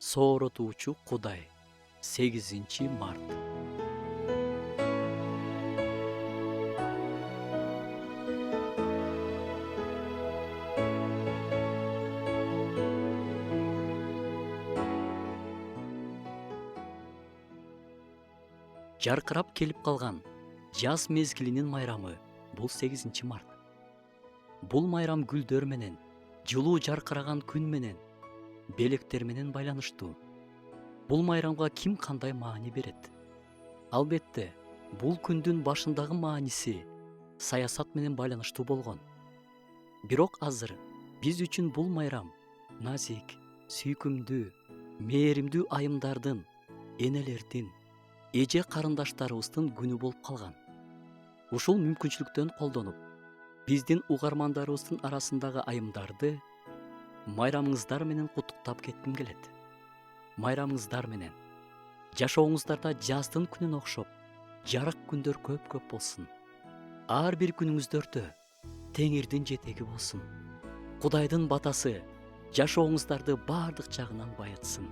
Сооротуучу Кудай. 8 март. Жаркырап келип калган жаз мезгилинин майрамы бул 8 март. Бул майрам гүлдөр менен, жылуу жаркыраган күн менен, белектер менен байланыштуу. Бул майрамга ким кандай маани берет? Албетте, бул күндүн башындагы мааниси саясат менен байланыштуу болгон. Бирок азыр биз үчүн бул майрам назик, сүйкүмдүү, мээримдүү айымдардын, энелердин, эже карындаштарыбыздын күнү болуп калган. Ушул мүмкүнчүлүктөн колдонуп, биздин угармандарыбыздын арасындагы айымдарды майрамыңыздар менен куттуктап кетким келет. Майрамыңыздар менен жашооңуздарда жаздын күнүнө окшоп жарык күндөр көп болсун. Ар бир күнүңүздөрдө Теңирдин жетеги болсун. Кудайдын батасы жашооңуздарды баардык жагынан байытсын.